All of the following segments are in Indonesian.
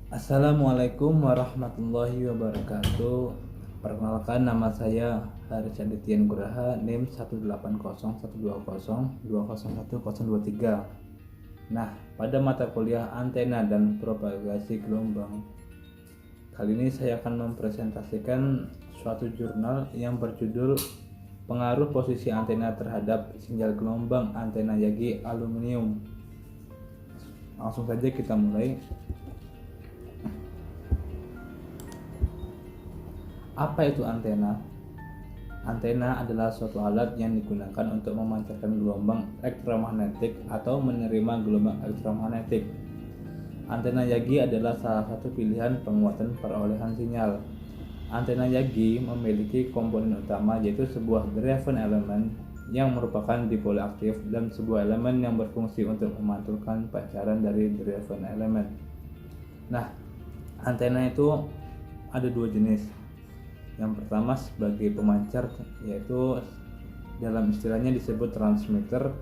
Assalamualaikum warahmatullahi wabarakatuh. Perkenalkan, nama saya Haris Aditya Nugraha, NIM 1801202011023. Nah, pada mata kuliah antena dan propagasi gelombang, kali ini saya akan mempresentasikan suatu jurnal yang berjudul Pengaruh Posisi Antena Terhadap Sinyal Gelombang Antena Yagi Aluminium. Langsung saja kita mulai. Apa itu antena? Antena adalah suatu alat yang digunakan untuk memancarkan gelombang elektromagnetik atau menerima gelombang elektromagnetik. Antena Yagi adalah salah satu pilihan penguatan perolehan sinyal. Antena Yagi memiliki komponen utama, yaitu sebuah driven element yang merupakan dipole aktif dan sebuah elemen yang berfungsi untuk memantulkan pancaran dari driven element. Nah, antena itu ada dua jenis. Yang pertama sebagai pemancar, yaitu dalam istilahnya disebut transmitter,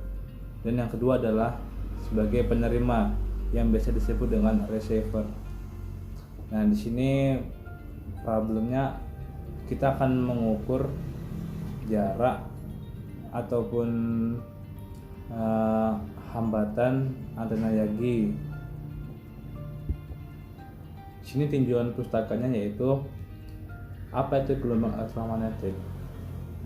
dan yang kedua adalah sebagai penerima yang biasa disebut dengan receiver. Nah, di sini problemnya kita akan mengukur jarak ataupun hambatan antena Yagi. Di sini tinjauan pustakanya yaitu apa itu gelombang elektromagnetik?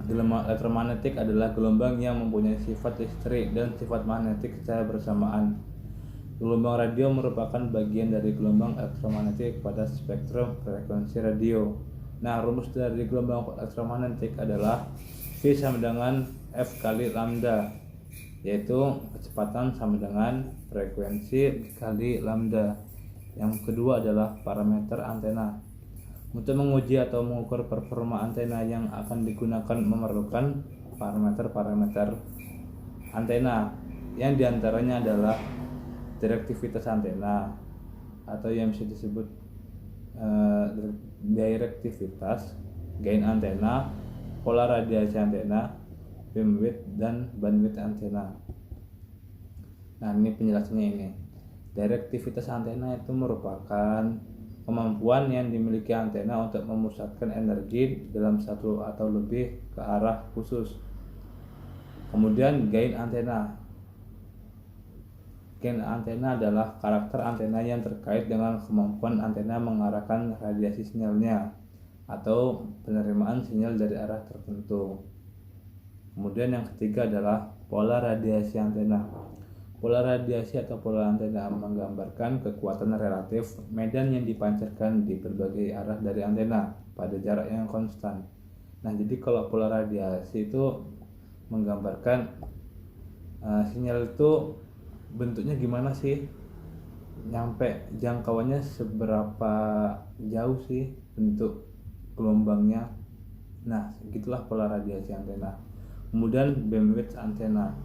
Gelombang elektromagnetik adalah gelombang yang mempunyai sifat listrik dan sifat magnetik secara bersamaan. Gelombang radio merupakan bagian dari gelombang elektromagnetik pada spektrum frekuensi radio. Nah, rumus dari gelombang elektromagnetik adalah V sama dengan F kali lambda, yaitu kecepatan sama dengan frekuensi kali lambda. Yang kedua adalah parameter antena. Untuk menguji atau mengukur performa antena yang akan digunakan memerlukan parameter-parameter antena, yang diantaranya adalah direktivitas antena atau yang bisa disebut direktivitas, gain antena, pola radiasi antena, beamwidth, dan bandwidth antena. Nah, ini penjelasannya ini. Direktivitas antena itu merupakan kemampuan yang dimiliki antena untuk memusatkan energi dalam satu atau lebih ke arah khusus. Kemudian gain antena. Gain antena adalah karakter antena yang terkait dengan kemampuan antena mengarahkan radiasi sinyalnya atau penerimaan sinyal dari arah tertentu. Kemudian yang ketiga adalah pola radiasi antena. Pola radiasi atau pola antena menggambarkan kekuatan relatif medan yang dipancarkan di berbagai arah dari antena pada jarak yang konstan. Nah, jadi kalau pola radiasi itu menggambarkan sinyal itu bentuknya gimana sih, nyampe jangkauannya seberapa jauh sih bentuk gelombangnya. Nah, gitulah pola radiasi antena. Kemudian beamwidth antena.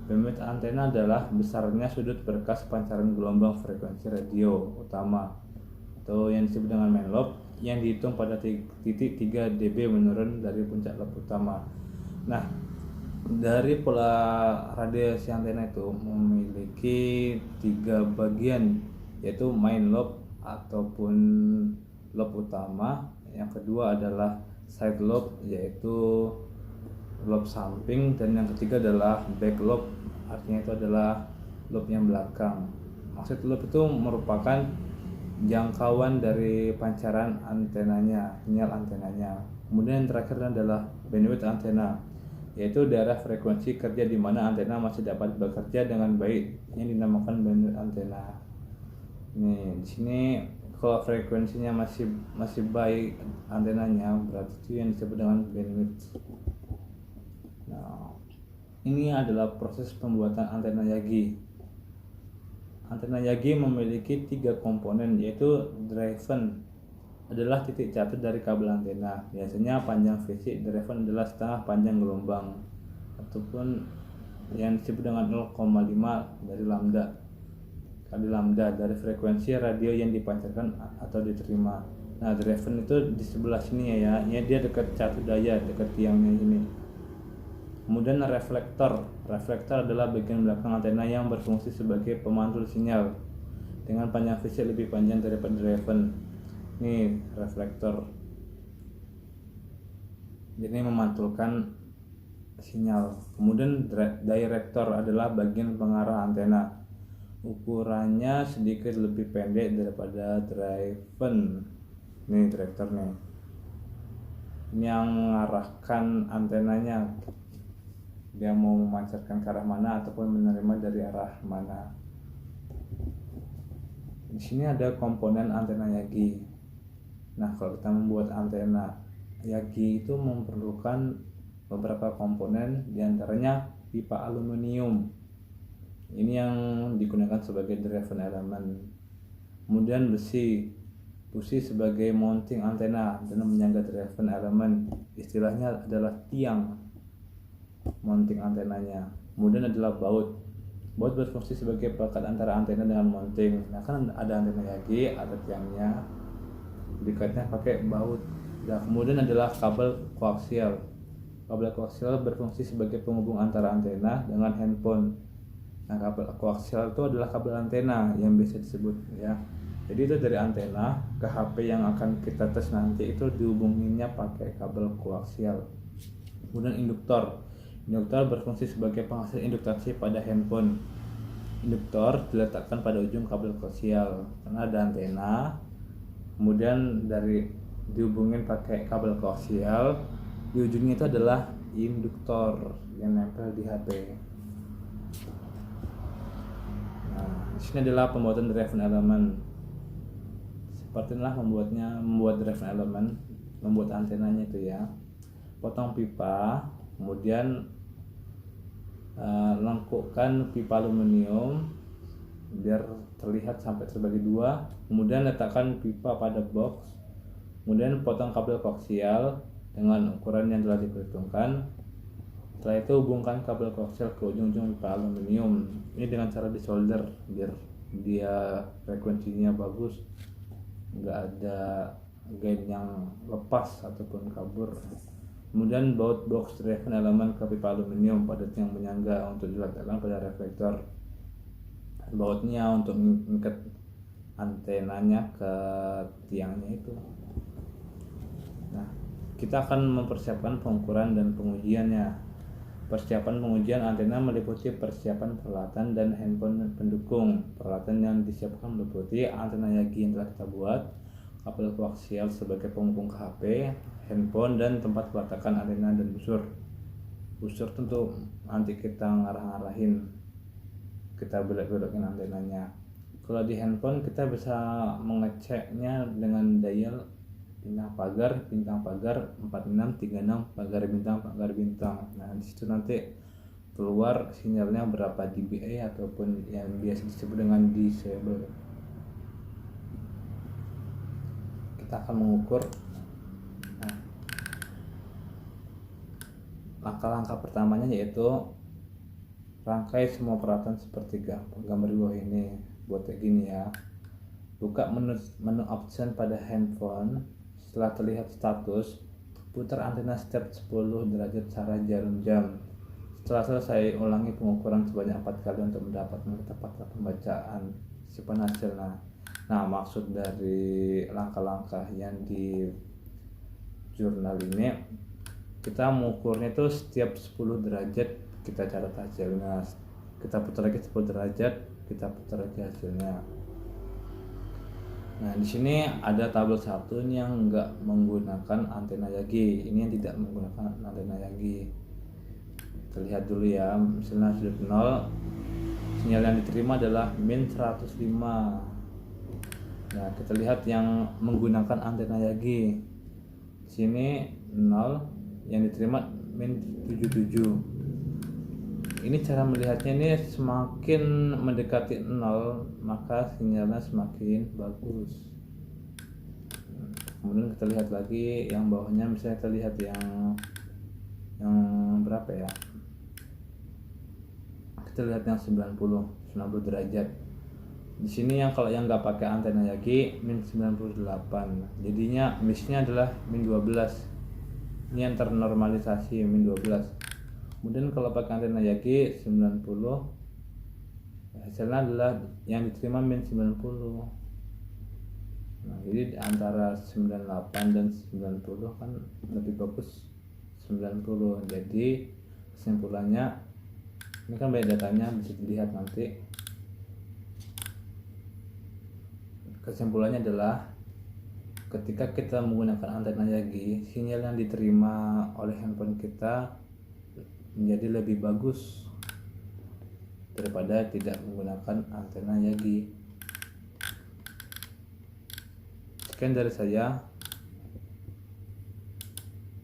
Beamwidth antena adalah besarnya sudut berkas pancaran gelombang frekuensi radio utama atau yang disebut dengan main lobe, yang dihitung pada titik 3 dB menurun dari puncak lobe utama. Nah, dari pola radiasi antena itu memiliki 3 bagian, yaitu main lobe ataupun lobe utama. Yang kedua adalah side lobe, yaitu lobe samping, dan yang ketiga adalah back lobe, artinya itu adalah lobe yang belakang. Maksud lobe itu merupakan jangkauan dari pancaran antenanya, sinyal antenanya. Kemudian yang terakhir adalah bandwidth antena, yaitu daerah frekuensi kerja di mana antena masih dapat bekerja dengan baik, yang dinamakan bandwidth antena. Nih, di sini kalau frekuensinya masih baik antenanya, berarti itu yang disebut dengan bandwidth. Nah, ini adalah proses pembuatan antena Yagi. Antena Yagi memiliki 3 komponen, yaitu driven adalah titik catur dari kabel antena. Biasanya panjang VC. Driven adalah setengah panjang gelombang ataupun yang disebut dengan 0,5 dari lambda kali lambda dari frekuensi radio yang dipancarkan atau diterima. Nah, driven itu di sebelah sini ya, dia dekat catur daya, dekat tiangnya ini. Kemudian reflektor adalah bagian belakang antena yang berfungsi sebagai pemantul sinyal. dengan panjang fisik lebih panjang daripada Raven. Ini reflektor, jadi memantulkan sinyal. Kemudian director adalah bagian pengarah antena, ukurannya sedikit lebih pendek daripada Raven. Ini director nih, ini yang mengarahkan antenanya, dia mau memancarkan ke arah mana ataupun menerima dari arah mana. Di sini ada komponen antena Yagi. Nah, kalau kita membuat antena Yagi itu memerlukan beberapa komponen, diantaranya pipa aluminium. Ini yang digunakan sebagai driven element. Kemudian besi sebagai mounting antena dan menyangga driven element. Istilahnya adalah tiang mounting antenanya. Kemudian adalah baut berfungsi sebagai pelekat antara antena dengan mounting. Nah, kan ada antena Yagi, ada tiangnya, dikatnya pakai baut. Nah, kemudian adalah kabel koaksial. Kabel koaksial berfungsi sebagai penghubung antara antena dengan handphone. Nah, kabel koaksial itu adalah kabel antena yang biasa disebut ya. Jadi itu dari antena ke HP yang akan kita tes nanti itu dihubunginnya pakai kabel koaksial. Kemudian induktor berfungsi sebagai penghasil induktasi pada handphone. Induktor diletakkan pada ujung kabel koaksial karena ada antena, kemudian dari dihubungin pakai kabel koaksial, di ujungnya itu adalah induktor yang nempel di HP. Nah, di sini adalah pembuatan driven element. Seperti inilah membuat driven element, membuat antenanya itu ya. Potong pipa, kemudian lengkukkan pipa aluminium biar terlihat sampai terbagi dua, kemudian letakkan pipa pada box, kemudian potong kabel koaksial dengan ukuran yang telah diperhitungkan. Setelah itu hubungkan kabel koaksial ke ujung-ujung pipa aluminium. Ini dengan cara disolder biar dia frekuensinya bagus, nggak ada gain yang lepas ataupun kabur. Kemudian baut box driven element ke pipa aluminium pada tiang penyangga untuk diletakkan pada reflektor. Bautnya untuk mengikat antenanya ke tiangnya itu. Nah, kita akan mempersiapkan pengukuran dan pengujiannya. Persiapan pengujian antena meliputi persiapan peralatan dan handphone pendukung. Peralatan yang disiapkan meliputi antena Yagi yang telah kita buat, kabel koaksial sebagai penghubung ke HP, handphone, dan tempat peletakan antena dan busur. Busur tentu nanti kita ngarah-ngarahin, kita belok-belokin antenanya. Kalau di handphone kita bisa mengeceknya dengan dial bintang pagar 4636 pagar bintang. Nah, di situ nanti keluar sinyalnya berapa dBA ataupun yang biasa disebut dengan disable. Kita akan mengukur. Nah, langkah-langkah pertamanya yaitu rangkai semua peralatan seperti gambar di bawah ini. Buat kayak gini ya. Buka menu option pada handphone. Setelah terlihat status, putar antena step 10 derajat searah jarum jam. Setelah selesai, ulangi pengukuran sebanyak 4 kali untuk mendapatkan ketepatan pembacaan simpan hasilnya. Nah, maksud dari langkah-langkah yang di jurnal ini, kita mengukurnya itu setiap 10 derajat kita catat hasilnya. Kita putar lagi 10 derajat, kita putar lagi hasilnya. Nah, di sini ada tabel 1 ini yang enggak menggunakan antena Yagi. Ini yang tidak menggunakan antena Yagi. Kita lihat dulu ya, misalnya sudut 0, sinyal yang diterima adalah min 105. Nah, kita lihat yang menggunakan antena Yagi. Di sini 0, yang diterima min 77. Ini cara melihatnya, ini semakin mendekati 0 maka sinyalnya semakin bagus. Kemudian kita lihat lagi yang bawahnya, misalnya kita lihat yang berapa ya, kita lihat yang 90 derajat. Di sini yang kalau yang nggak pakai antena Yagi min 98, jadinya missnya adalah min 12. Ini yang ternormalisasi min 12. Kemudian kalau pakai antena Yagi 90 hasilnya adalah yang diterima min 90. Nah, jadi antara 98 dan 90 kan lebih bagus 90. Jadi kesimpulannya, ini kan banyak datanya, bisa dilihat nanti. Kesimpulannya adalah ketika kita menggunakan antena Yagi, sinyal yang diterima oleh handphone kita menjadi lebih bagus daripada tidak menggunakan antena Yagi. Sekian dari saya.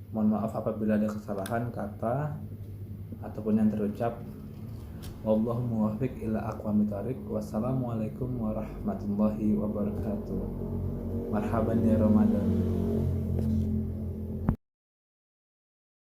Mohon maaf apabila ada kesalahan kata ataupun yang terucap. Wallahu muwaffiq ila aqwamit thoriq. Wassalamualaikum warahmatullahi wabarakatuh. Marhaban ya Ramadan.